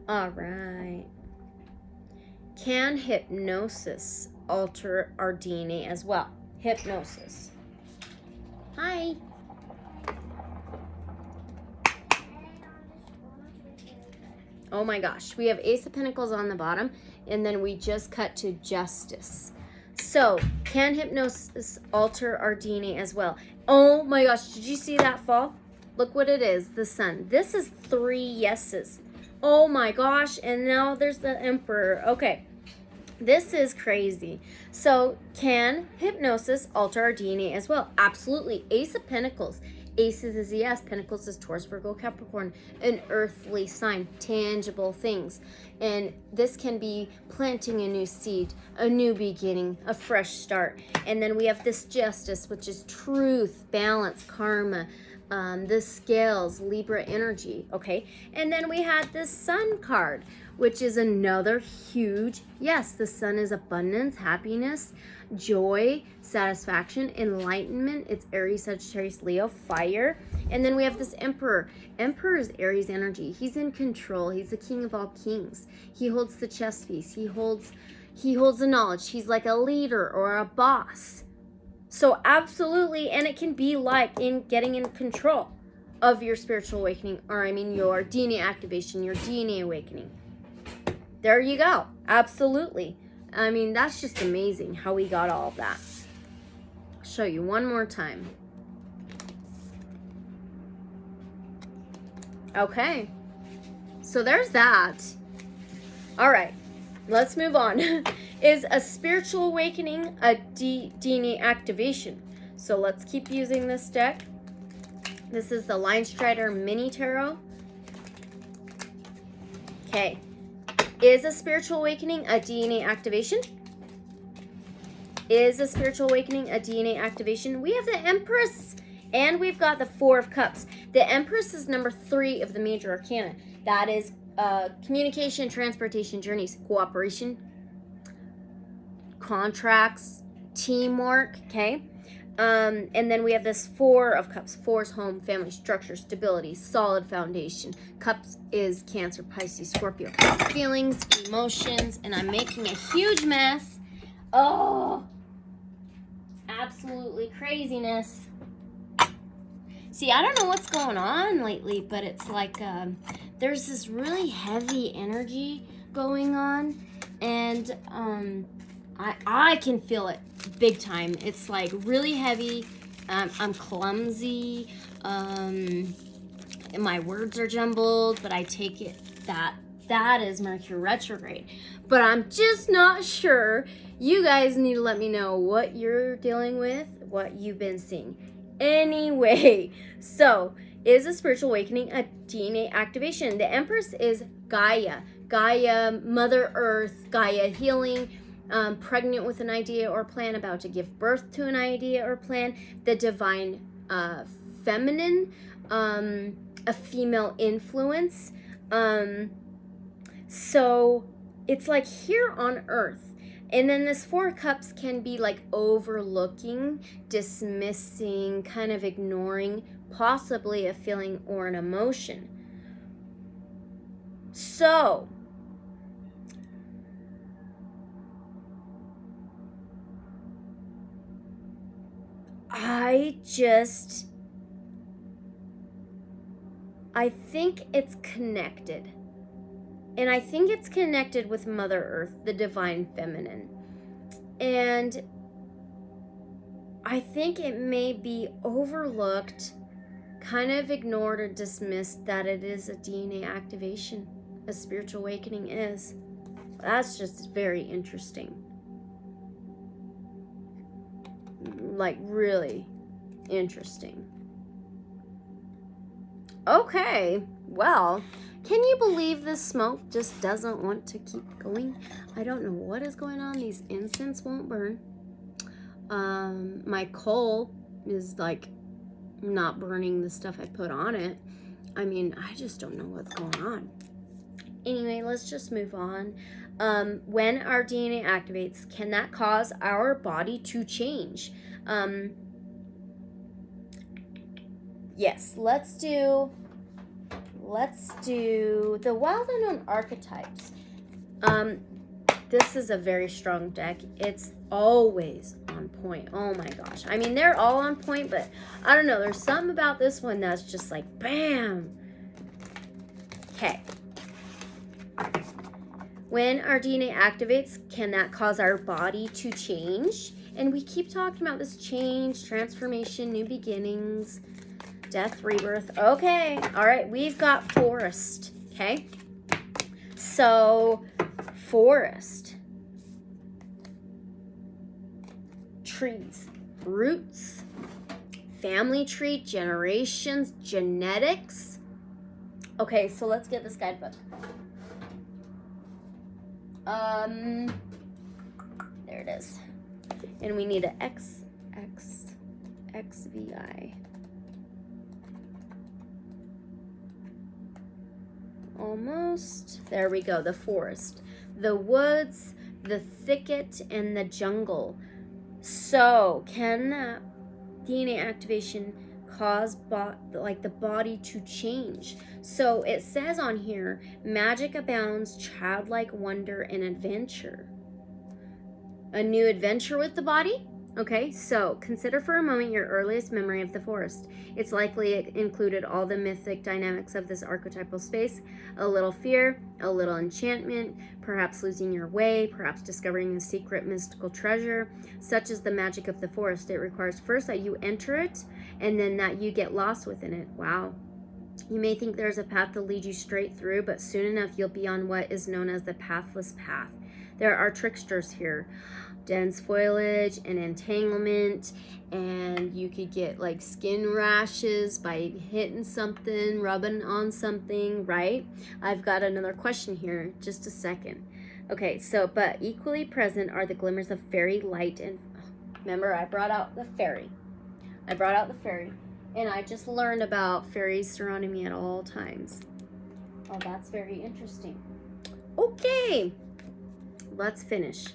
All right. Can hypnosis alter our DNA as well? Hypnosis. Hi. Oh my gosh. We have Ace of Pentacles on the bottom, and then we just cut to Justice. So, can hypnosis alter our DNA as well? Oh my gosh. Did you see that fall? Look what it is. The Sun. This is 3 yeses. Oh my gosh. And now there's the Emperor. Okay. This is crazy. So, can hypnosis alter our DNA as well? Absolutely. Ace of Pentacles. Aces is yes. Pentacles is Taurus, Virgo, Capricorn. An earthly sign. Tangible things. And this can be planting a new seed, a new beginning, a fresh start. And then we have this Justice, which is truth, balance, karma, the scales, Libra energy, okay? And then we had this Sun card, which is another huge, yes, the Sun is abundance, happiness, joy, satisfaction, enlightenment. It's Aries, Sagittarius, Leo, fire. And then we have this Emperor. Emperor is Aries energy. He's in control. He's the king of all kings. He holds the chess piece. He holds the knowledge. He's like a leader or a boss. So absolutely, and it can be like in getting in control of your spiritual awakening, or I mean your DNA activation, your DNA awakening. There you go. Absolutely. I mean, that's just amazing how we got all of that. I'll show you one more time. Okay. So there's that. All right. Let's move on. Is a spiritual awakening a DNA activation? So let's keep using this deck. This is the Linestrider Mini Tarot. Okay. Is a spiritual awakening a DNA activation? Is a spiritual awakening a DNA activation? We have the Empress, and we've got the Four of Cups. The Empress is number 3 of the major arcana. That is communication, transportation, journeys, cooperation, contracts, teamwork, okay? And then we have this Four of Cups. Four is home, family, structure, stability, solid foundation. Cups is Cancer, Pisces, Scorpio. Feelings, emotions, and I'm making a huge mess. Oh, absolutely craziness. See, I don't know what's going on lately, but it's like there's this really heavy energy going on, and I can feel it big time. It's like really heavy. I'm clumsy. My words are jumbled, but I take it that is Mercury retrograde. But I'm just not sure. You guys need to let me know what you're dealing with, what you've been seeing. Anyway, so is a spiritual awakening a DNA activation? The Empress is Gaia. Gaia, Mother Earth, Gaia healing, pregnant with an idea or plan, about to give birth to an idea or plan. The divine feminine, a female influence. So it's like here on Earth. And then this Four of Cups can be like overlooking, dismissing, kind of ignoring possibly a feeling or an emotion. So I think it's connected. And I think it's connected with Mother Earth, the divine feminine. And I think it may be overlooked, kind of ignored or dismissed that it is a DNA activation. A spiritual awakening is. That's just very interesting. Like really interesting. Okay, well, can you believe this smoke just doesn't want to keep going? I don't know what is going on. These incense won't burn. My coal is like not burning the stuff I put on it. I mean, I just don't know what's going on. Anyway, let's just move on. When our DNA activates, can that cause our body to change? Yes, let's let's do the Wild Unknown Archetypes. This is a very strong deck. It's always on point. Oh my gosh. I mean, they're all on point, but I don't know. There's something about this one that's just like, bam. Okay. When our DNA activates, can that cause our body to change? And we keep talking about this change, transformation, new beginnings, death, rebirth. Okay. All right. We've got forest. Okay. So, forest. Trees. Roots. Family tree. Generations. Genetics. Okay. So, let's get this guidebook. There it is. And we need an XVI. Almost. There we go. The forest, the woods, the thicket, and the jungle. So, can that DNA activation cause the body to change? So it says on here, magic abounds, childlike wonder and adventure. A new adventure with the body? Okay, so consider for a moment your earliest memory of the forest. It's likely it included all the mythic dynamics of this archetypal space, a little fear, a little enchantment, perhaps losing your way, perhaps discovering a secret mystical treasure. Such is the magic of the forest. It requires first that you enter it, and then that you get lost within it. Wow. You may think there's a path to lead you straight through, but soon enough you'll be on what is known as the pathless path. There are tricksters here. Dense foliage and entanglement, and you could get like skin rashes by hitting something, rubbing on something, right? I've got another question here, just a second. Okay, so, but equally present are the glimmers of fairy light, and remember I brought out the fairy. And I just learned about fairies surrounding me at all times. Oh, that's very interesting. Okay, let's finish.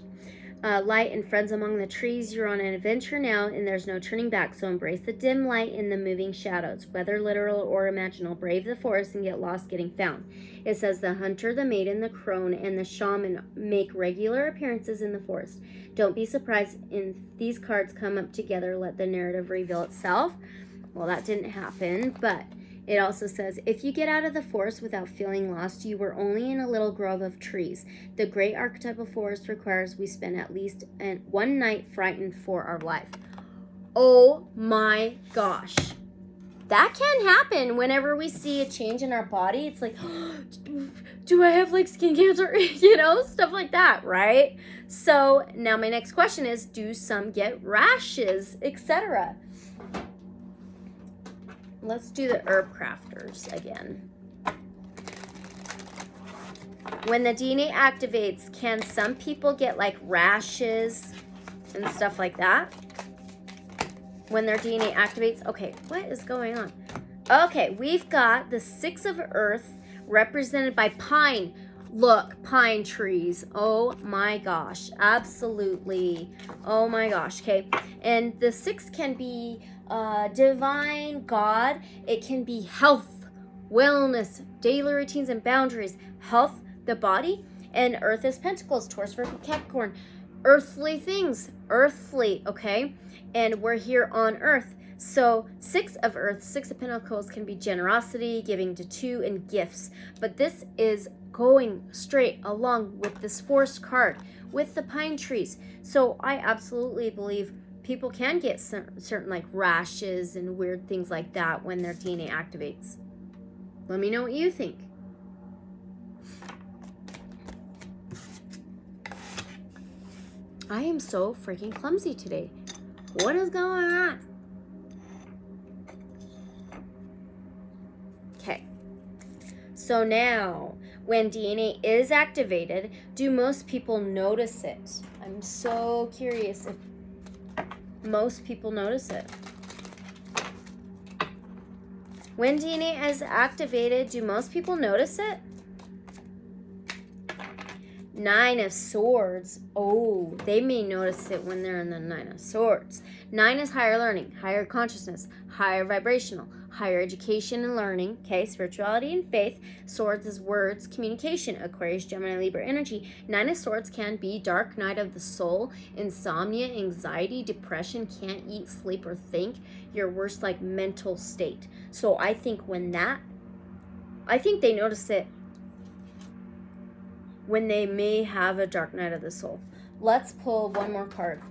Light and friends among the trees. You're on an adventure now, and there's no turning back. So embrace the dim light and the moving shadows, whether literal or imaginal. Brave the forest and get lost getting found. It says the hunter, the maiden, the crone, and the shaman make regular appearances in the forest. Don't be surprised if these cards come up together. Let the narrative reveal itself. Well, that didn't happen, but it also says, if you get out of the forest without feeling lost, you were only in a little grove of trees. The great archetypal forest requires we spend at least one night frightened for our life. Oh my gosh. That can happen whenever we see a change in our body. It's like, do I have like skin cancer? You know, stuff like that, right? So now my next question is, do some get rashes, etc.? Let's do the Herbcrafters again. When the DNA activates, can some people get like rashes and stuff like that? When their DNA activates? Okay, what is going on? Okay, we've got the Six of Earth represented by pine. Look, pine trees. Oh my gosh, absolutely. Oh my gosh, okay. And the six can be divine, God. It can be health, wellness, daily routines and boundaries. Health, the body, and earth is pentacles, Taurus, Virgo, Capricorn. Earthly things, earthly, okay? And we're here on earth. So Six of Earth, Six of Pentacles can be generosity, giving to two, and gifts. But this is going straight along with this forest card with the pine trees. So I absolutely believe people can get certain like rashes and weird things like that when their DNA activates. Let me know what you think. I am so freaking clumsy today. What is going on? Okay. So now, when DNA is activated, do most people notice it? I'm so curious if most people notice it. When DNA is activated, do most people notice it? Nine of Swords. Oh, they may notice it when they're in the Nine of Swords. 9 is higher learning, higher consciousness, higher vibrational, higher education and learning, okay, spirituality and faith. Swords is words, communication, Aquarius, Gemini, Libra energy. Nine of Swords can be dark night of the soul, insomnia, anxiety, depression, can't eat, sleep, or think, your worst like mental state. So I think I think they notice it when they may have a dark night of the soul. Let's pull one more card.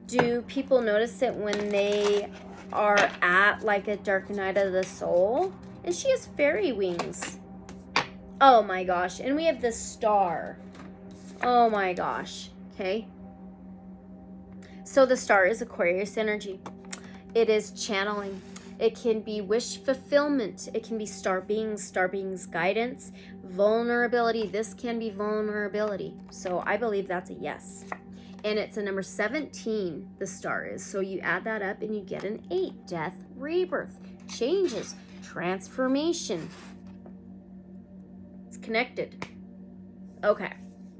Do people notice it when they are at like a dark night of the soul? And she has fairy wings. Oh my gosh. And we have the star. Oh my gosh. Okay. So the star is Aquarius energy. It is channeling. It can be wish fulfillment. It can be star beings guidance, vulnerability. This can be vulnerability. So I believe that's a yes. And it's a number 17, the star is. So you add that up and you get an 8. Death, rebirth, changes, transformation. It's connected. Okay.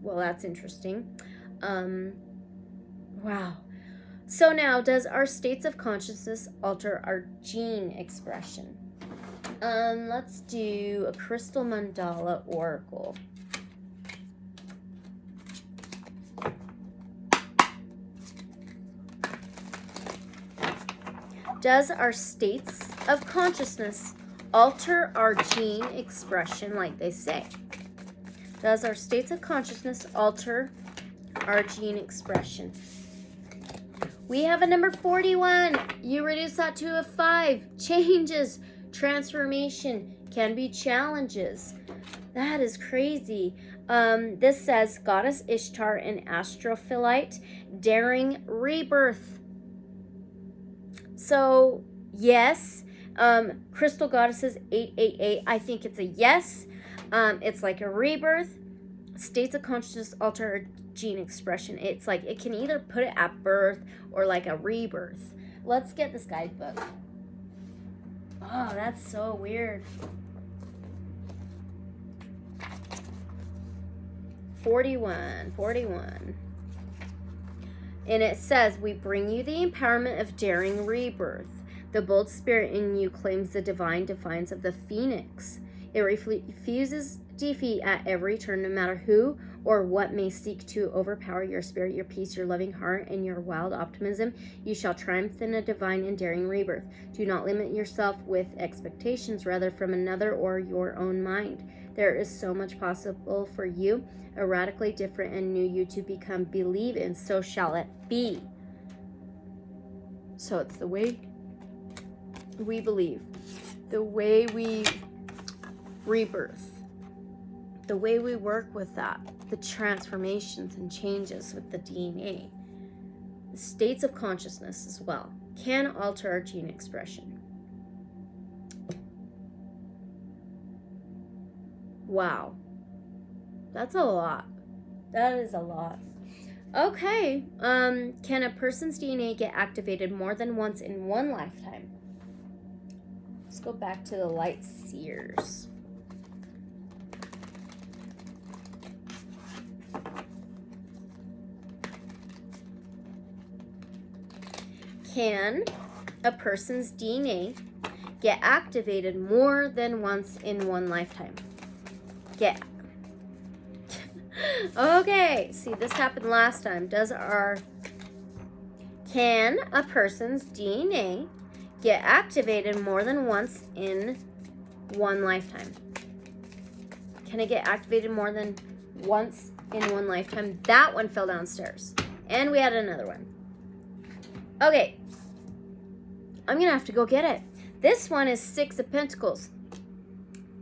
Well, that's interesting. Wow. So now, does our states of consciousness alter our gene expression? Let's do a crystal mandala oracle. Does our states of consciousness alter our gene expression, like they say? Does our states of consciousness alter our gene expression? We have a number 41. You reduce that to a 5. Changes, transformation, can be challenges. That is crazy. This says Goddess Ishtar and Astrophilite, daring rebirth. So, yes. Crystal Goddesses 888. I think it's a yes. It's like a rebirth. States of consciousness alter our gene expression. It's like it can either put it at birth or like a rebirth. Let's get this guidebook. Oh, that's so weird. 41. And it says, we bring you the empowerment of daring rebirth. The bold spirit in you claims the divine defiance of the phoenix. It refuses defeat at every turn, no matter who or what may seek to overpower your spirit, your peace, your loving heart, and your wild optimism. You shall triumph in a divine and daring rebirth. Do not limit yourself with expectations, rather from another or your own mind. There is so much possible for you, a radically different and new you to become. Believe in, so shall it be. So it's the way we believe, the way we rebirth, the way we work with that, the transformations and changes with the DNA, the states of consciousness as well, can alter our gene expression. Wow. That's a lot. That is a lot. Okay. Can a person's DNA get activated more than once in one lifetime? Let's go back to the light seers. Can a person's DNA get activated more than once in one lifetime? Okay, see, this happened last time. Can a person's DNA get activated more than once in one lifetime? Can it get activated more than once in one lifetime? That one fell downstairs. And we had another one. Okay. I'm going to have to go get it. This one is 6 of Pentacles.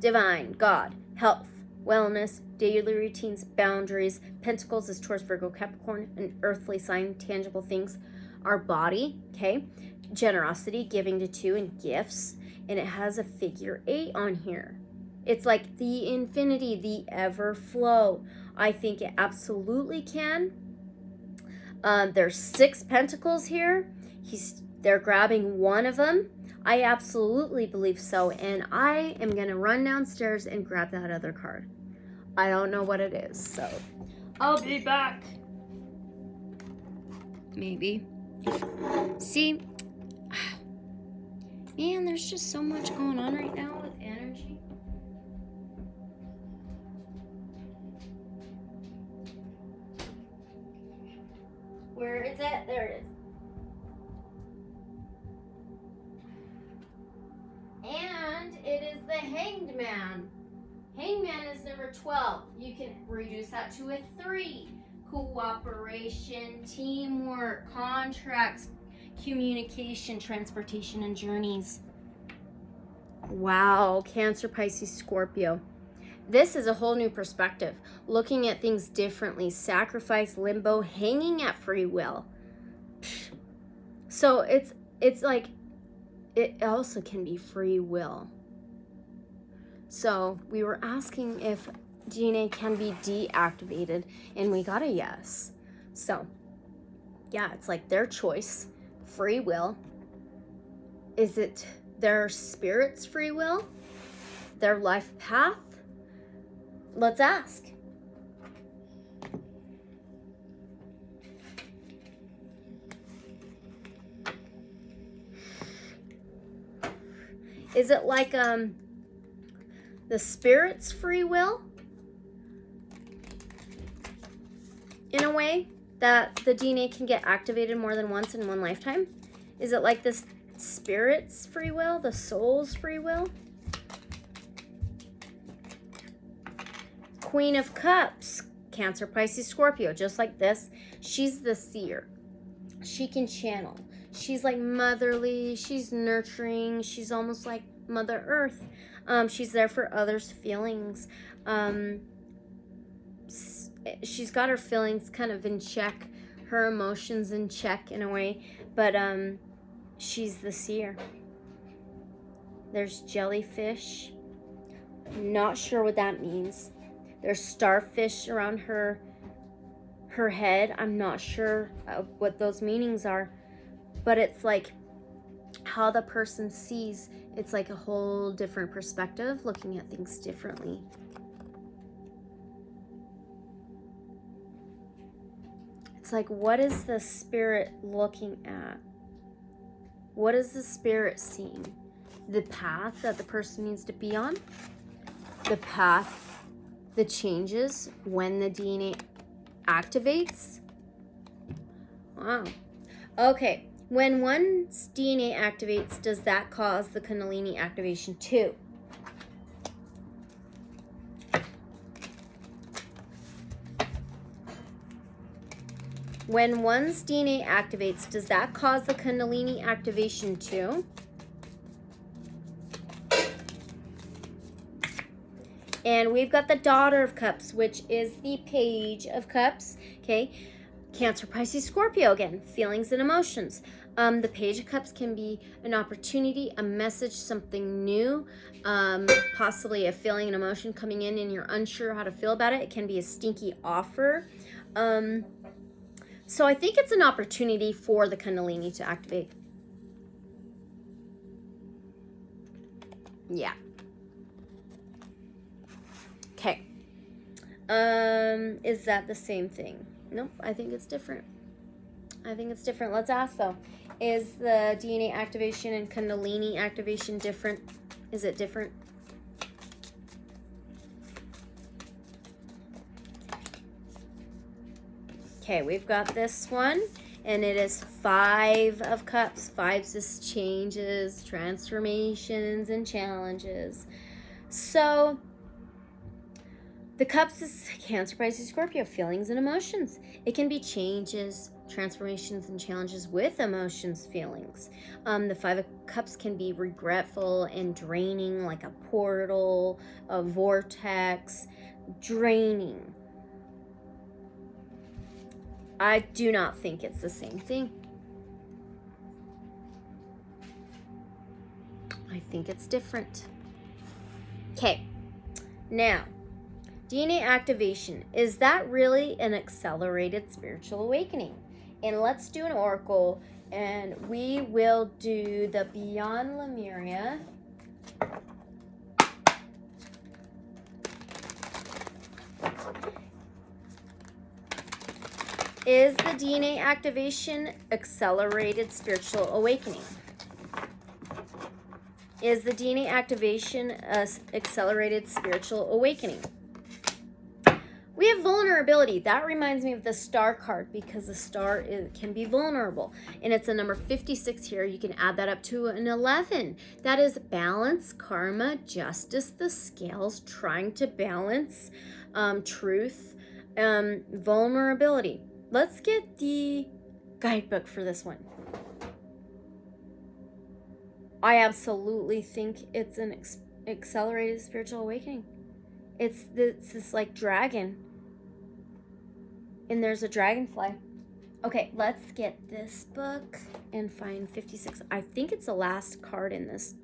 Divine, God, health, wellness, daily routines, boundaries. Pentacles is Taurus, Virgo, Capricorn, an earthly sign, tangible things. Our body, okay? Generosity, giving to 2, and gifts. And it has a figure 8 on here. It's like the infinity, the ever flow. I think it absolutely can. There's 6 pentacles here. They're grabbing one of them. I absolutely believe so. And I am going to run downstairs and grab that other card. I don't know what it is, so I'll be back. Maybe. See, Man, there's just so much going on right now with energy. Where is it? There it is. And it is the Hanged Man. Hanged Man is number 12. You can reduce that to a 3. Cooperation, teamwork, contracts, communication, transportation, and journeys. Wow, Cancer, Pisces, Scorpio. This is a whole new perspective. Looking at things differently. Sacrifice, limbo, hanging at free will. So it's like, it also can be free will. So we were asking if DNA can be deactivated, and we got a yes. So yeah, it's like their choice, free will. Is it their spirit's free will? Their life path? Let's ask. Is it like the spirit's free will? In a way that the DNA can get activated more than once in one lifetime? Is it like this spirit's free will, the soul's free will? Queen of Cups, Cancer, Pisces, Scorpio, just like this. She's the seer. She can channel. She's like motherly, she's nurturing, she's almost like Mother Earth. She's there for others' feelings. She's got her feelings kind of in check, her emotions in check in a way, but she's the seer. There's jellyfish. Not sure what that means. There's starfish around her head. I'm not sure what those meanings are, but it's like how the person sees. It's like a whole different perspective, looking at things differently. It's like, what is the spirit looking at? What is the spirit seeing? The path that the person needs to be on? The path, the changes when the DNA activates? Wow. Okay. When one's DNA activates, does that cause the Kundalini activation too? When one's DNA activates, does that cause the Kundalini activation too? And we've got the Daughter of Cups, which is the Page of Cups, okay? Cancer, Pisces, Scorpio again, feelings and emotions. The Page of Cups can be an opportunity, a message, something new, possibly a feeling and emotion coming in and you're unsure how to feel about it. It can be a stinky offer. So I think it's an opportunity for the Kundalini to activate. Yeah. Okay. Is that the same thing? Nope, I think it's different. I think it's different. Let's ask though. Is the DNA activation and Kundalini activation different? Is it different? Okay, we've got this one, and it is 5 of Cups. 5 is changes, transformations, and challenges. So the Cups is Cancer, Pisces, Scorpio, feelings and emotions. It can be changes, transformations, and challenges with emotions, feelings. The 5 of Cups can be regretful and draining, like a portal, a vortex, draining. I do not think it's the same thing. I think it's different. Okay, now, DNA activation, is that really an accelerated spiritual awakening? And let's do an oracle, and we will do the Beyond Lemuria. Is the DNA activation accelerated spiritual awakening? Is the DNA activation accelerated spiritual awakening? We have vulnerability. That reminds me of the star card, because the star can be vulnerable. And it's a number 56 here. You can add that up to an 11. That is balance, karma, justice, the scales, trying to balance truth, vulnerability. Let's get the guidebook for this one. I absolutely think it's an accelerated spiritual awakening. It's this like dragon. And there's a dragonfly. Okay, let's get this book and find 56. I think it's the last card in this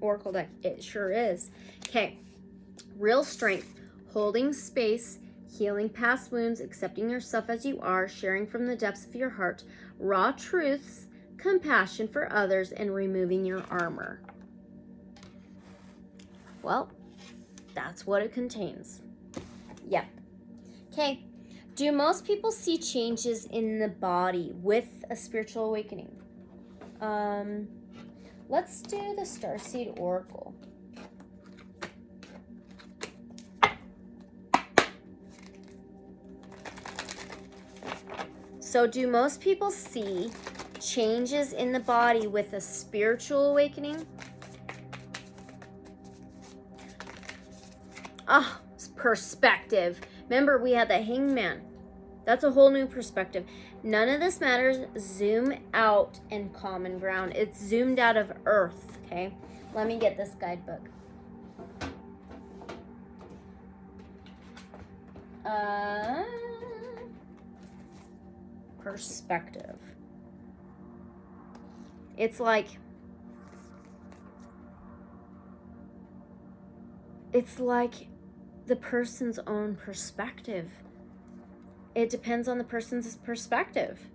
oracle deck. It sure is. Okay. Real strength. Holding space. Healing past wounds. Accepting yourself as you are. Sharing from the depths of your heart. Raw truths. Compassion for others. And removing your armor. Well, that's what it contains. Yep. Okay. Do most people see changes in the body with a spiritual awakening? Let's do the Starseed Oracle. So do most people see changes in the body with a spiritual awakening? Ah, perspective. Remember, we had the hangman. That's a whole new perspective. None of this matters. Zoom out and common ground. It's zoomed out of Earth, okay? Let me get this guidebook. Perspective. It's like the person's own perspective. It depends on the person's perspective.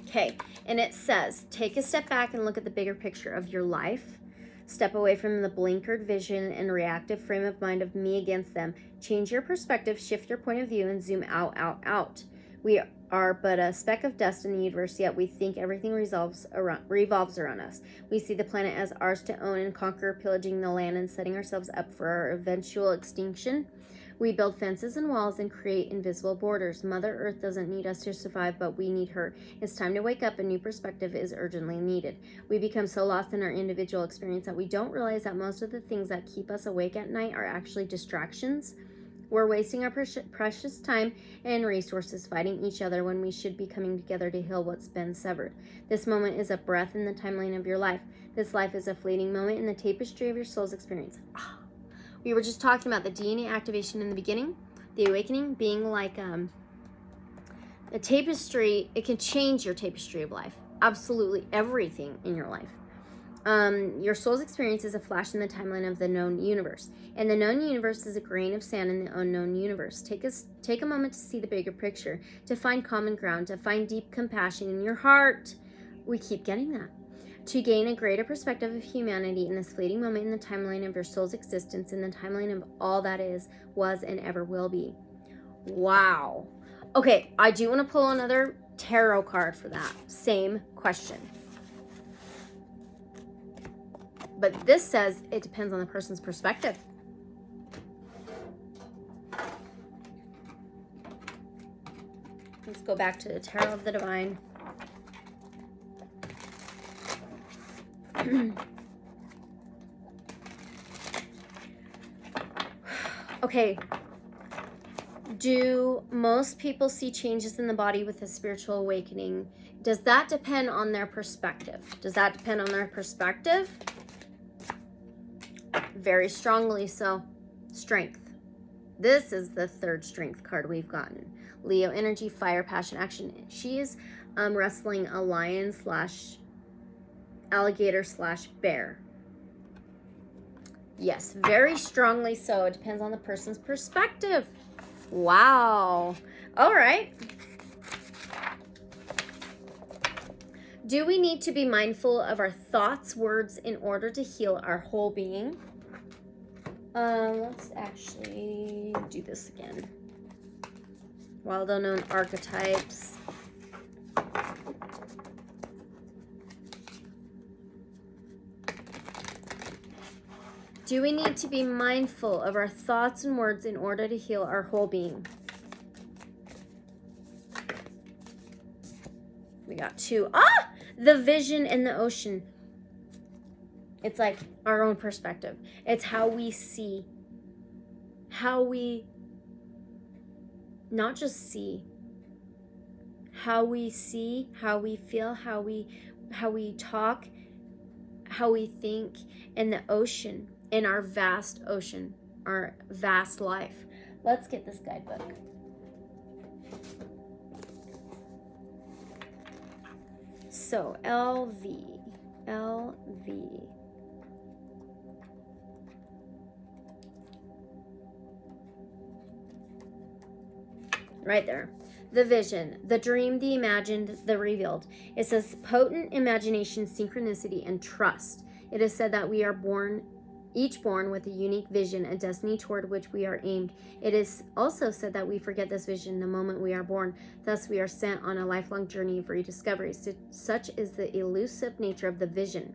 Okay, and it says, take a step back and look at the bigger picture of your life. Step away from the blinkered vision and reactive frame of mind of me against them. Change your perspective, shift your point of view, and zoom out, out, out. We are but a speck of dust in the universe, yet we think everything revolves around us. We see the planet as ours to own and conquer, pillaging the land and setting ourselves up for our eventual extinction. We build fences and walls and create invisible borders. Mother Earth doesn't need us to survive, but we need her. It's time to wake up. A new perspective is urgently needed. We become so lost in our individual experience that we don't realize that most of the things that keep us awake at night are actually distractions. We're wasting our precious time and resources fighting each other when we should be coming together to heal what's been severed. This moment is a breath in the timeline of your life. This life is a fleeting moment in the tapestry of your soul's experience. We were just talking about the DNA activation in the beginning, the awakening being like a tapestry. It can change your tapestry of life. Absolutely everything in your life. Your soul's experience is a flash in the timeline of the known universe. And the known universe is a grain of sand in the unknown universe. Take a moment to see the bigger picture, to find common ground, to find deep compassion in your heart. We keep getting that. To gain a greater perspective of humanity in this fleeting moment in the timeline of your soul's existence, in the timeline of all that is, was, and ever will be. Wow. Okay, I do want to pull another tarot card for that same question. But this says it depends on the person's perspective. Let's go back to the Tarot of the Divine. Okay. Do most people see changes in the body with a spiritual awakening? Does that depend on their perspective? Does that depend on their perspective? Very strongly so. Strength. This is the third strength card we've gotten. Leo energy, fire, passion, action. She is wrestling a lion slash alligator slash bear. Yes, very strongly so. It depends on the person's perspective. Wow. All right. Do we need to be mindful of our thoughts, words in order to heal our whole being? Let's actually do this again. Well-known archetypes. Do we need to be mindful of our thoughts and words in order to heal our whole being? We got 2. Ah! The vision in the ocean. It's like our own perspective. It's how we see. How we not just see. How we see, how we feel, how we talk, how we think in the ocean, in our vast ocean, our vast life. Let's get this guidebook. So, LV. Right there. The vision, the dream, the imagined, the revealed. It says potent imagination, synchronicity, and trust. It is said that we are each born with a unique vision, a destiny toward which we are aimed. It is also said that we forget this vision the moment we are born. Thus, we are sent on a lifelong journey of rediscovery. Such is the elusive nature of the vision.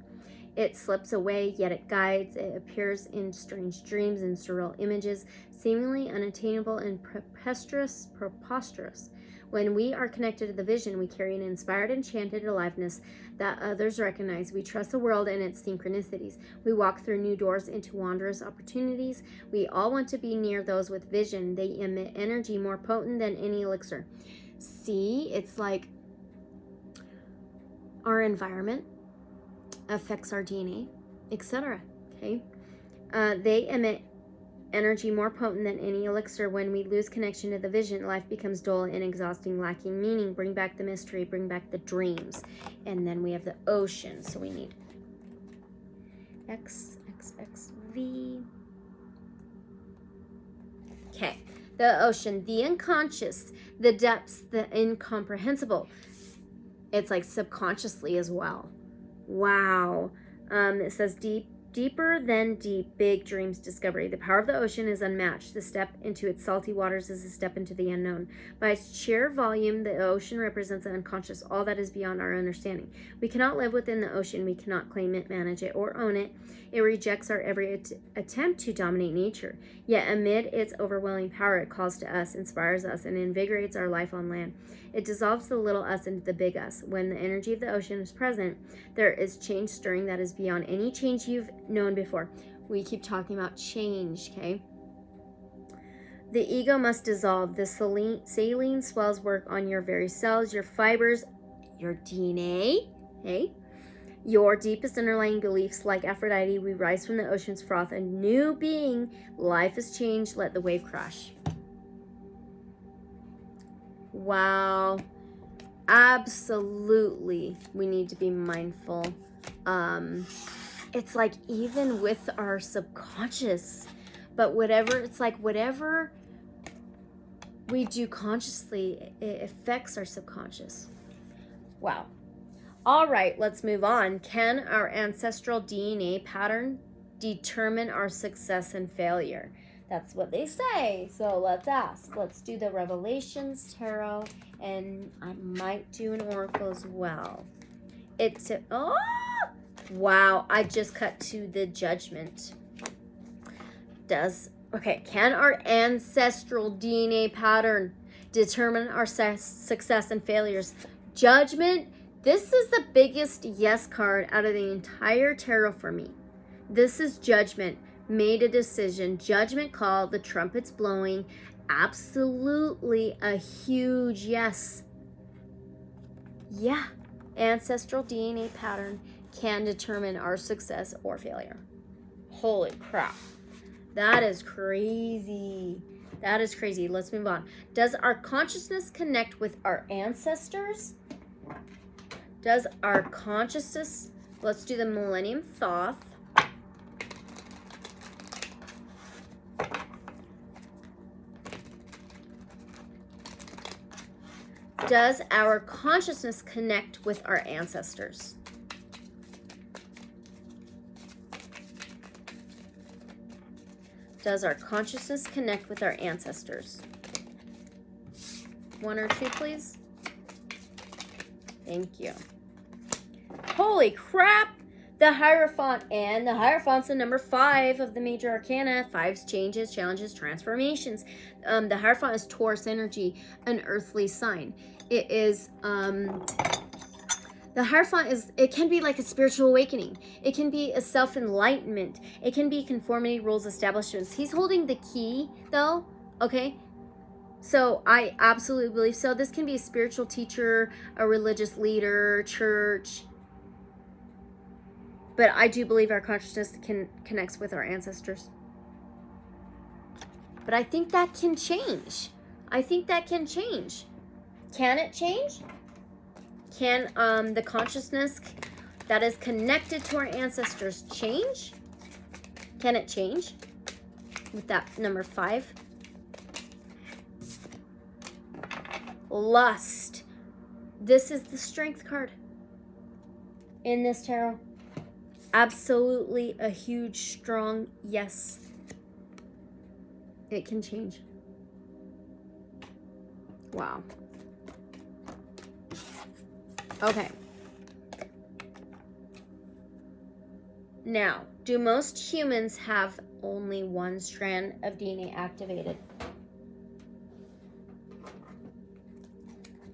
It slips away, yet it guides. It appears in strange dreams and surreal images, seemingly unattainable and preposterous. When we are connected to the vision, we carry an inspired, enchanted aliveness that others recognize. We trust the world and its synchronicities. We walk through new doors into wondrous opportunities. We all want to be near those with vision. They emit energy more potent than any elixir. See, it's like our environment affects our DNA, etc. Okay, they emit energy more potent than any elixir. When we lose connection to the vision, life becomes dull and exhausting, lacking meaning. Bring back the mystery, bring back the dreams. And then we have the ocean, so we need V. Okay, the ocean, the unconscious, the depths, the incomprehensible. It's like subconsciously as well. Wow. It says deeper than deep, big dreams discovery. The power of the ocean is unmatched. The step into its salty waters is a step into the unknown. By its sheer volume, the ocean represents the unconscious, all that is beyond our understanding. We cannot live within the ocean. We cannot claim it, manage it, or own it. It rejects our every attempt to dominate nature. Yet amid its overwhelming power, it calls to us, inspires us, and invigorates our life on land. It dissolves the little us into the big us. When the energy of the ocean is present, there is change stirring that is beyond any change you've known before. We keep talking about change, okay? The ego must dissolve. The saline swells work on your very cells, your fibers, your DNA, okay? Your deepest underlying beliefs. Like Aphrodite, we rise from the ocean's froth, a new being. Life is changed. Let the wave crash. Wow. Absolutely. We need to be mindful. It's like even with our subconscious, but whatever we do consciously, it affects our subconscious. Wow. All right, let's move on. Can our ancestral DNA pattern determine our success and failure? That's what they say. So let's ask. Let's do the Revelations Tarot, and I might do an Oracle as well. Wow, I just cut to the Judgment. Can our ancestral DNA pattern determine our success and failures? Judgment, this is the biggest yes card out of the entire tarot for me. This is Judgment. Made a decision, judgment call, the trumpet's blowing. Absolutely a huge yes. Yeah, ancestral DNA pattern can determine our success or failure. Holy crap. That is crazy. That is crazy. Let's move on. Does our consciousness connect with our ancestors? Does our consciousness, let's do the Millennium Thoth. Does our consciousness connect with our ancestors? Does our consciousness connect with our ancestors? 1 or 2, please. Thank you. Holy crap! the Hierophant, and the Hierophant's the number 5 of the major arcana. 5's changes, challenges, transformations. The Hierophant is Taurus energy, an earthly sign. It is, the Hierophant is, it can be like a spiritual awakening. It can be a self-enlightenment. It can be conformity, rules, establishments. He's holding the key, though, okay? So I absolutely believe so. This can be a spiritual teacher, a religious leader, church. But I do believe our consciousness connects with our ancestors. But I think that can change. I think that can change. Can it change? Can the consciousness that is connected to our ancestors change? Can it change with that number 5? Lust. This is the strength card in this tarot. Absolutely a huge, strong yes. It can change. Wow. Okay. Now, do most humans have only one strand of DNA activated?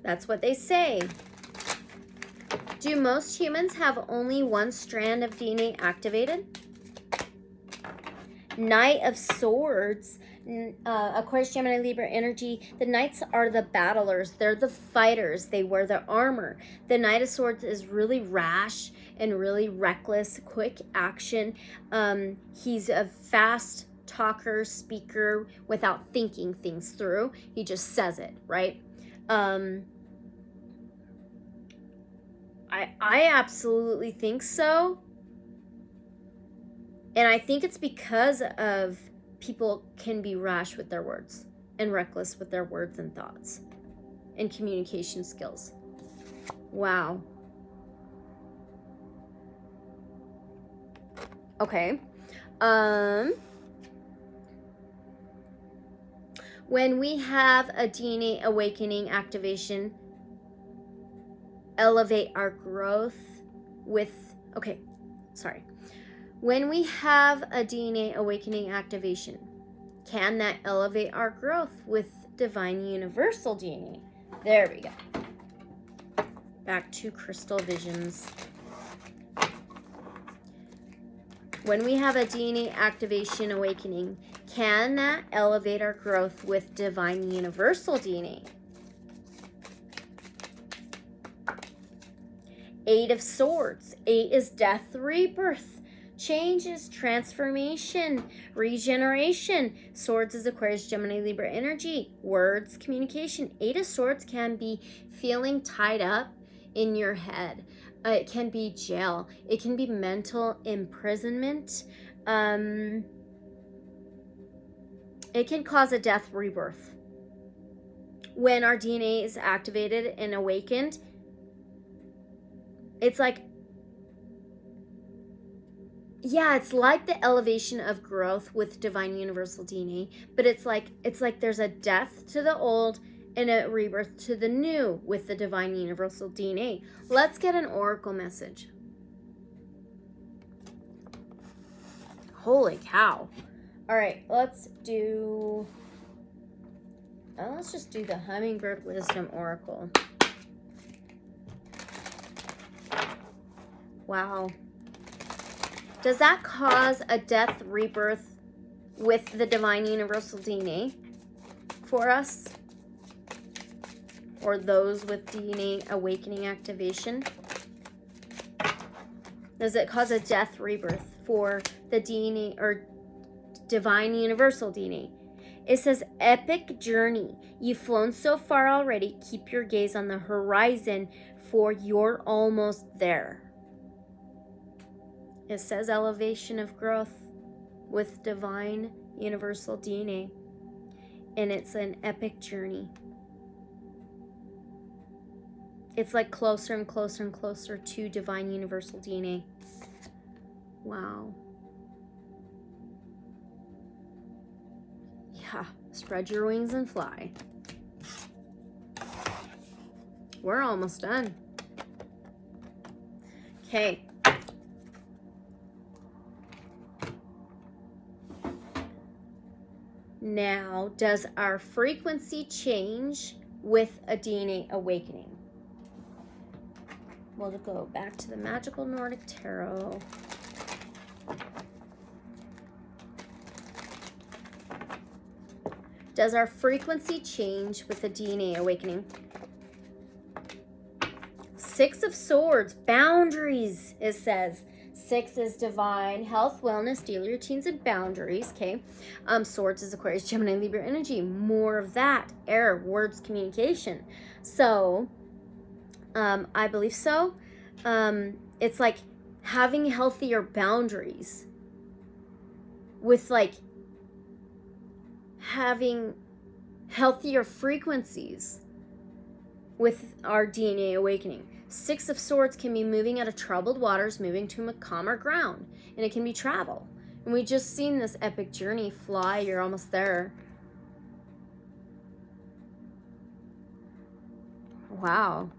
That's what they say. Do most humans have only one strand of DNA activated? Knight of Swords, Aquarius, Gemini, Libra energy. The Knights are the battlers. They're the fighters. They wear the armor. The Knight of Swords is really rash and really reckless, quick action. He's a fast talker, speaker without thinking things through. He just says it, right? I absolutely think so. And I think it's because of people can be rash with their words and reckless with their words and thoughts and communication skills. Wow. Okay. When we have a DNA awakening activation, elevate our growth with, when we have a DNA awakening activation, can that elevate our growth with divine universal DNA? There we go. Back to crystal visions. When we have a DNA activation awakening, can that elevate our growth with divine universal DNA? 8 of Swords. 8 is death, rebirth, changes, transformation, regeneration. Swords is Aquarius, Gemini, Libra energy. Words, communication. 8 of Swords can be feeling tied up in your head. It can be jail. It can be mental imprisonment. It can cause a death rebirth. When our DNA is activated and awakened, it's like, yeah, it's like the elevation of growth with divine universal DNA, but it's like there's a death to the old and a rebirth to the new with the divine universal DNA. Let's get an oracle message. Holy cow. All right, let's just do the Hummingbird Wisdom Oracle. Wow. Does that cause a death rebirth with the divine universal DNA for us? Or those with DNA awakening activation? Does it cause a death rebirth for the DNA or divine universal DNA? It says, epic journey. You've flown so far already. Keep your gaze on the horizon, for you're almost there. It says elevation of growth with divine universal DNA. And it's an epic journey. It's like closer and closer and closer to divine universal DNA. Wow. Yeah, spread your wings and fly. We're almost done. Okay. Now, does our frequency change with a DNA awakening? We'll go back to the Magical Nordic Tarot. Does our frequency change with the DNA awakening? Six of Swords, boundaries, it says. 6 is divine health, wellness, daily routines, and boundaries. Okay. Swords is Aquarius, Gemini, Libra energy. More of that. Air, words, communication. So, I believe so. It's like having healthier boundaries with like having healthier frequencies with our DNA awakening. 6 of Swords can be moving out of troubled waters, moving to a calmer ground. And it can be travel. And we just seen this epic journey fly. You're almost there. Wow.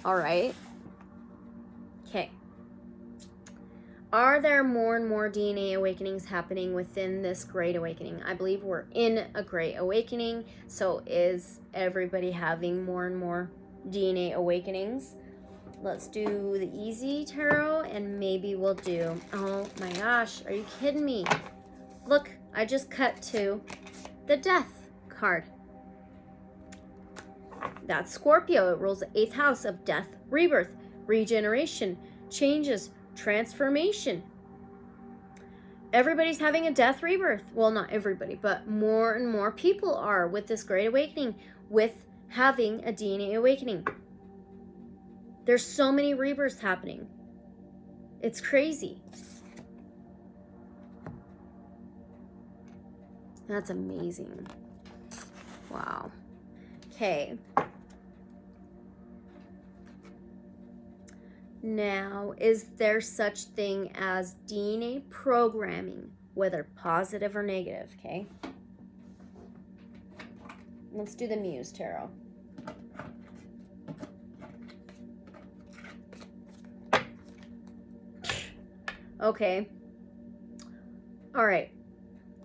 All right. Okay. Are there more and more DNA awakenings happening within this Great Awakening? I believe we're in a Great Awakening. So is everybody having more and more DNA awakenings? Let's do the easy tarot, and maybe we'll do, oh my gosh, are you kidding me? Look, I just cut to the Death card. That's Scorpio. It rules the 8th house of death, rebirth, regeneration, changes, transformation. Everybody's having a death rebirth. Well, not everybody, but more and more people are with this Great Awakening, with having a DNA awakening. There's so many rebirths happening. It's crazy. That's amazing. Wow. Okay. Now, is there such thing as DNA programming, whether positive or negative? Okay. Let's do the Muse Tarot. Okay. All right.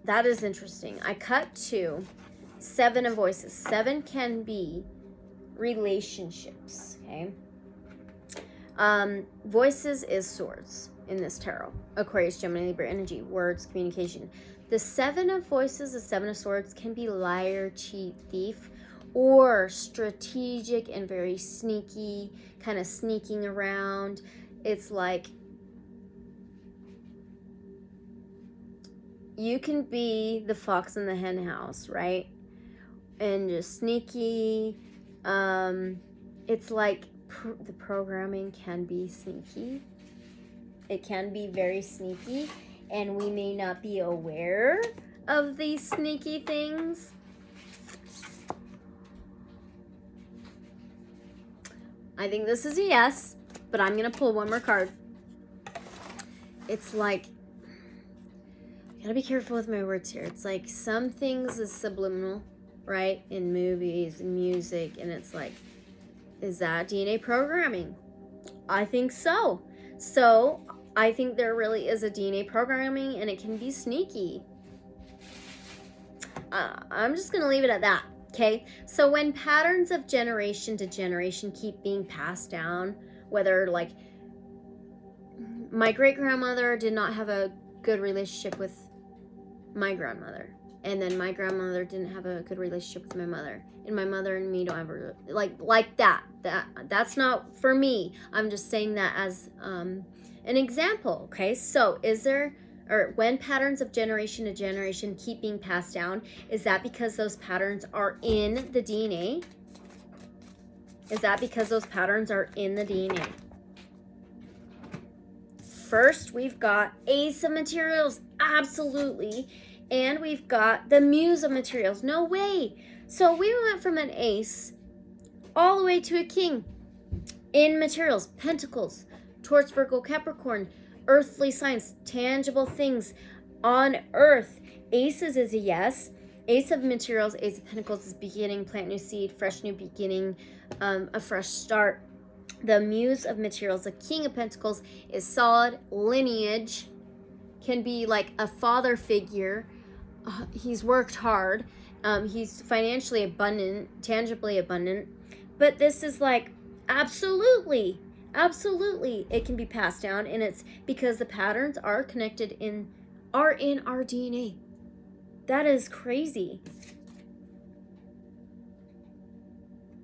That is interesting. I cut to 7 of Voices. 7 can be relationships. Okay. Voices is Swords in this tarot. Aquarius, Gemini, Libra energy. Words, communication. The 7 of Voices, the 7 of Swords can be liar, cheat, thief, or strategic and very sneaky, kind of sneaking around. It's like you can be the fox in the hen house, right? And just sneaky. It's like the programming can be sneaky. It can be very sneaky, and we may not be aware of these sneaky things. I think this is a yes, but I'm going to pull one more card. It's like, gotta be careful with my words here. It's like some things is subliminal, right? In movies and music, and it's like, is that DNA programming? I think so. So I think there really is a DNA programming, and it can be sneaky. I'm just gonna leave it at that. Okay. So when patterns of generation to generation keep being passed down, whether like my great grandmother did not have a good relationship with my grandmother, and then my grandmother didn't have a good relationship with my mother, and my mother and me don't ever like that's not for me. I'm just saying that as an example. Okay, so is there, or when patterns of generation to generation keep being passed down, is that because those patterns are in the DNA? Is that because those patterns are in the DNA? First, we've got Ace of Materials, absolutely. And we've got the Muse of Materials, no way. So we went from an Ace all the way to a King in Materials, Pentacles, Taurus, Virgo, Capricorn, earthly signs, tangible things on Earth. Aces is a yes. Ace of Materials, Ace of Pentacles is beginning, plant new seed, fresh new beginning, a fresh start. The Muse of Materials, the King of Pentacles, is solid lineage, can be like a father figure, he's worked hard. He's financially abundant, tangibly abundant. But this is like, absolutely, it can be passed down. And it's because the patterns are connected are in our DNA. That is crazy.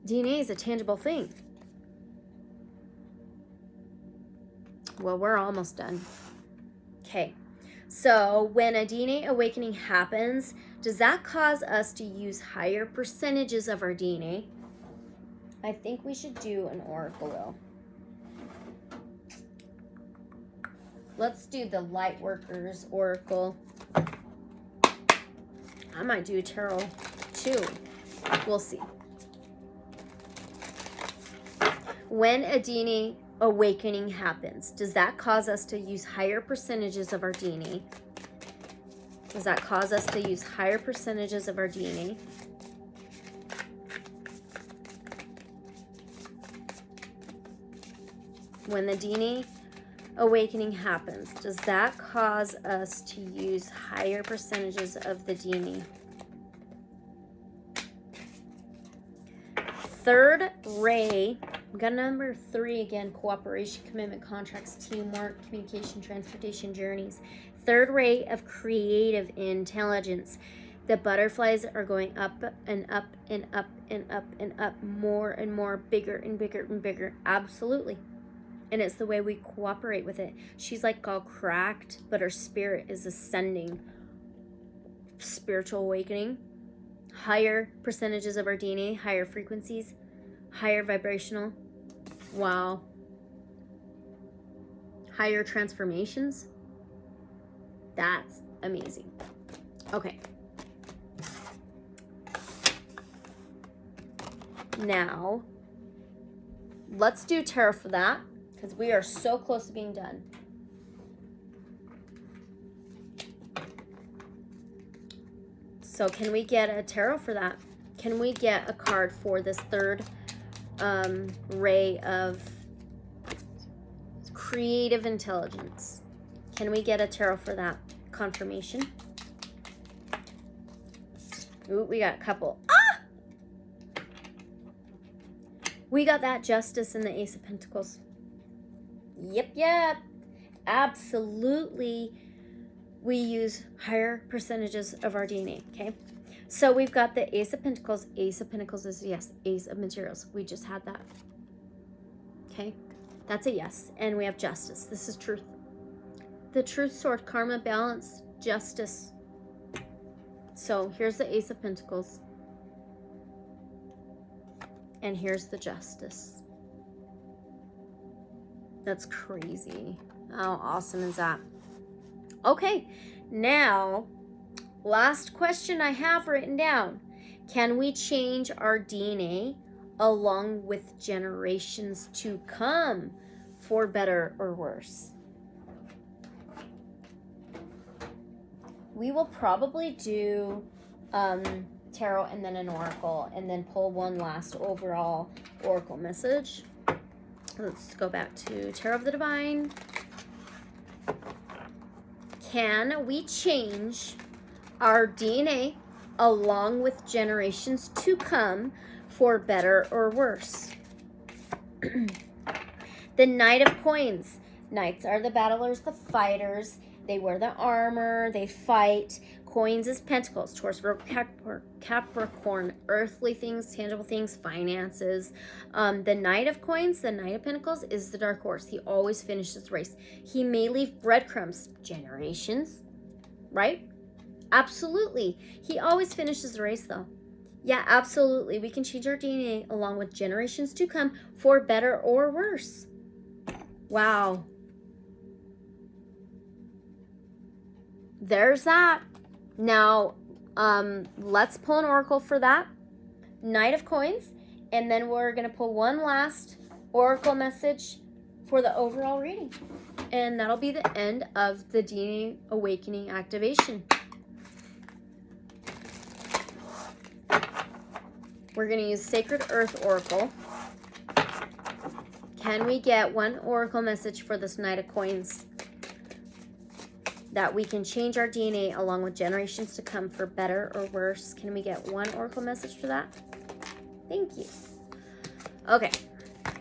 DNA is a tangible thing. Well, we're almost done. Okay. So when a DNA awakening happens, does that cause us to use higher percentages of our DNA? I think we should do an oracle though. Let's do the Lightworkers Oracle. I might do a tarot too. We'll see. When a DNA awakening happens, does that cause us to use higher percentages of our DNA? Does that cause us to use higher percentages of our DNA? When the DNA awakening happens, does that cause us to use higher percentages of the DNA? Third ray, we got number 3 again: cooperation, commitment, contracts, teamwork, communication, transportation, journeys. Third ray of creative intelligence. The butterflies are going up and up and up and up and up, more and more, bigger and bigger and bigger. Absolutely. And it's the way we cooperate with it. She's like all cracked, but her spirit is ascending. Spiritual awakening. Higher percentages of our DNA, higher frequencies, higher vibrational. Wow. Higher transformations. That's amazing. Okay. Now, let's do tarot for that, because we are so close to being done. So can we get a tarot for that? Can we get a card for this third ray of creative intelligence? Can we get a tarot for that? Confirmation. Ooh, we got a couple. Ah! We got that Justice and the Ace of Pentacles. Yep. Absolutely. We use higher percentages of our DNA, okay? So we've got the Ace of Pentacles. Ace of Pentacles is a yes. Ace of Materials. We just had that. Okay? That's a yes. And we have Justice. This is truth. The Truth Sword, karma, balance, justice. So here's the Ace of Pentacles. And here's the Justice. That's crazy. How awesome is that? Okay, now, last question I have written down. Can we change our DNA along with generations to come for better or worse? We will probably do tarot and then an oracle, and then pull one last overall oracle message. Let's go back to Tarot of the Divine. Can we change our DNA along with generations to come for better or worse? The Knight of Coins. Knights are the battlers, the fighters. They wear the armor, they fight. Coins is pentacles, Taurus, Virgo, Capricorn, earthly things, tangible things, finances. The Knight of Coins, the Knight of Pentacles, is the dark horse. He always finishes the race. He may leave breadcrumbs, generations, right? Absolutely. He always finishes the race, though. Yeah, absolutely. We can change our DNA along with generations to come for better or worse. Wow. There's that. Now, let's pull an oracle for that. Knight of Coins. And then we're going to pull one last oracle message for the overall reading. And that'll be the end of the DNA Awakening activation. We're going to use Sacred Earth Oracle. Can we get one oracle message for this Knight of Coins? that we can change our DNA along with generations to come for better or worse. Can we get one oracle message for that? Thank you. Okay,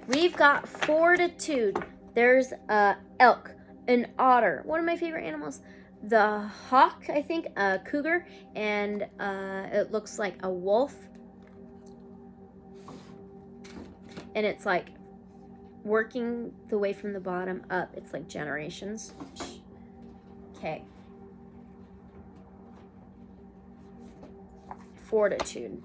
we've got fortitude. There's a elk, an otter, one of my favorite animals, the hawk, I think, a cougar, and it looks like a wolf. And it's like working the way from the bottom up. It's like generations. Okay. Fortitude.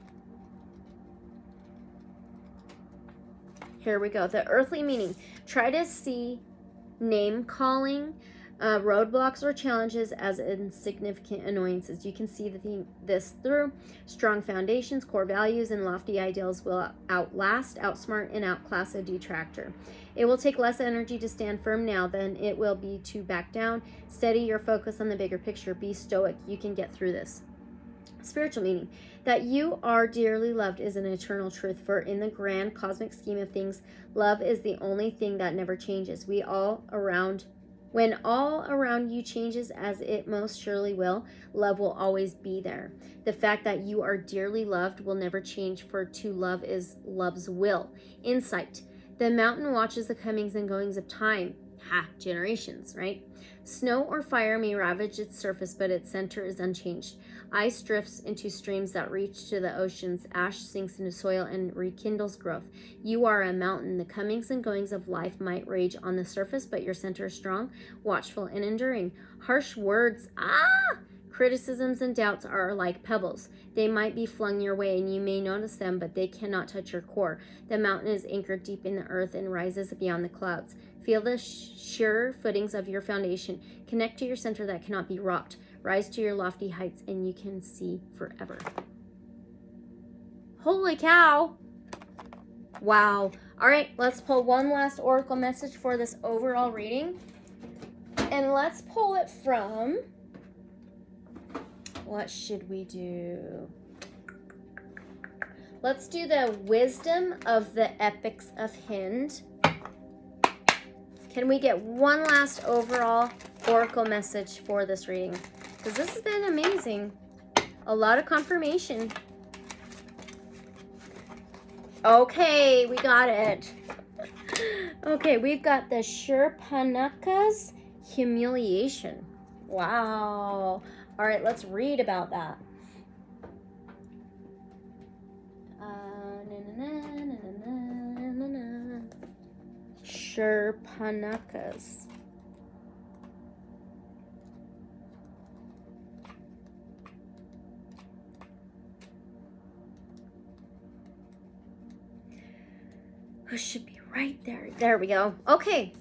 Here we go. The earthly meaning. Try to see name calling, roadblocks or challenges as insignificant annoyances. You can see this through strong foundations, core values, and lofty ideals will outlast, outsmart, and outclass a detractor. It will take less energy to stand firm now than it will be to back down. Steady your focus on the bigger picture. Be stoic. You can get through this. Spiritual meaning. That you are dearly loved is an eternal truth, for in the grand cosmic scheme of things, love is the only thing that never changes. When all around you changes, as it most surely will, love will always be there. The fact that you are dearly loved will never change, for to love is love's will. Insight. The mountain watches the comings and goings of time. Generations, right? Snow or fire may ravage its surface, but its center is unchanged. Ice drifts into streams that reach to the oceans. Ash sinks into soil and rekindles growth. You are a mountain. The comings and goings of life might rage on the surface, but your center is strong, watchful, and enduring. Harsh words, criticisms and doubts are like pebbles. They might be flung your way and you may notice them, but they cannot touch your core. The mountain is anchored deep in the earth and rises beyond the clouds. Feel the sure footings of your foundation. Connect to your center that cannot be rocked. Rise to your lofty heights and you can see forever. Holy cow. Wow. All right, let's pull one last oracle message for this overall reading. And let's pull it from... What should we do? Let's do the wisdom of the epics of Hind. Can we get one last overall oracle message for this reading? Because this has been amazing. A lot of confirmation. Okay, we got it. Okay, we've got the Shurpanaka's humiliation. Wow. All right, let's read about that. Shurpanakas. It should be right there. There we go. Okay.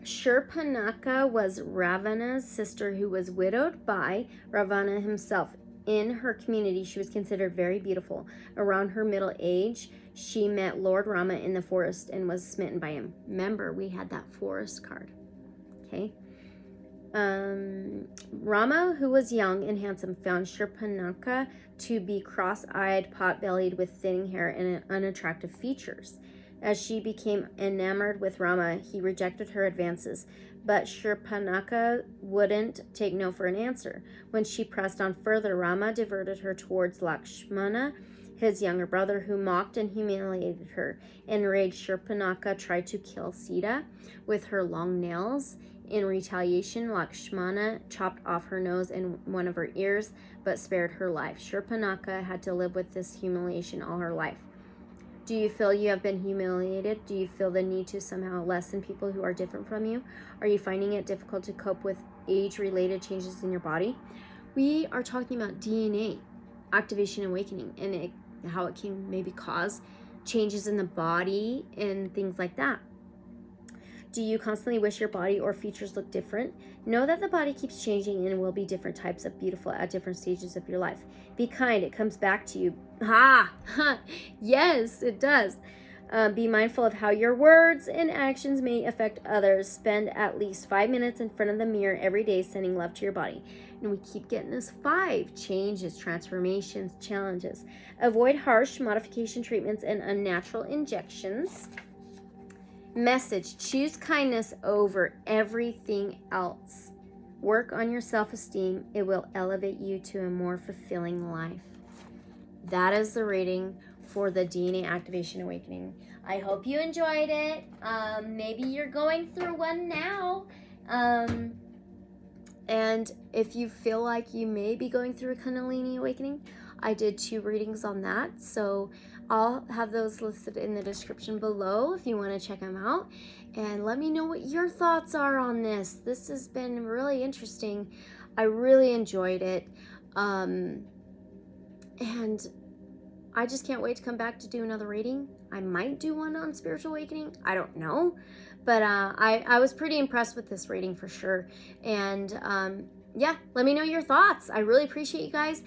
Shurpanaka was Ravana's sister who was widowed by Ravana himself. In her community, she was considered very beautiful. Around her middle age, she met Lord Rama in the forest and was smitten by him. Remember, we had that forest card. Okay. Rama, who was young and handsome, found Shurpanaka to be cross-eyed, pot-bellied, with thinning hair and unattractive features. As she became enamored with Rama, he rejected her advances, but Shurpanaka wouldn't take no for an answer. When she pressed on further, Rama diverted her towards Lakshmana, his younger brother, who mocked and humiliated her. Enraged, Shurpanaka tried to kill Sita with her long nails. In retaliation, Lakshmana chopped off her nose and one of her ears, but spared her life. Shurpanaka had to live with this humiliation all her life. Do you feel you have been humiliated? Do you feel the need to somehow lessen people who are different from you? Are you finding it difficult to cope with age-related changes in your body? We are talking about DNA, activation and awakening, and how it can maybe cause changes in the body and things like that. Do you constantly wish your body or features look different? Know that the body keeps changing and will be different types of beautiful at different stages of your life. Be kind. It comes back to you. Yes, it does. Be mindful of how your words and actions may affect others. Spend at least 5 minutes in front of the mirror every day sending love to your body. And we keep getting this 5. Changes, transformations, challenges. Avoid harsh modification treatments and unnatural injections. Message: choose kindness over everything else. Work on your self-esteem. It will elevate you to a more fulfilling life. That is the reading for the DNA Activation Awakening. I hope you enjoyed it. Maybe you're going through one now. And if you feel like you may be going through a Kundalini Awakening, I did 2 readings on that. So I'll have those listed in the description below if you want to check them out. And let me know what your thoughts are on this. This has been really interesting. I really enjoyed it. And I just can't wait to come back to do another reading. I might do one on spiritual awakening. I don't know. But I was pretty impressed with this reading for sure. And yeah, let me know your thoughts. I really appreciate you guys.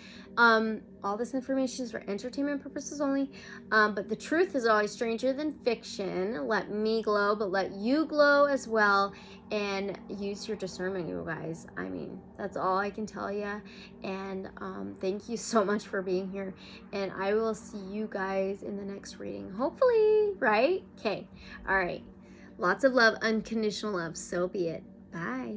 All this information is for entertainment purposes only. But the truth is always stranger than fiction. Let me glow, but let you glow as well. And use your discernment, you guys. I mean, that's all I can tell you. And thank you so much for being here. And I will see you guys in the next reading. Hopefully, right? Okay. All right. Lots of love, unconditional love. So be it. Bye.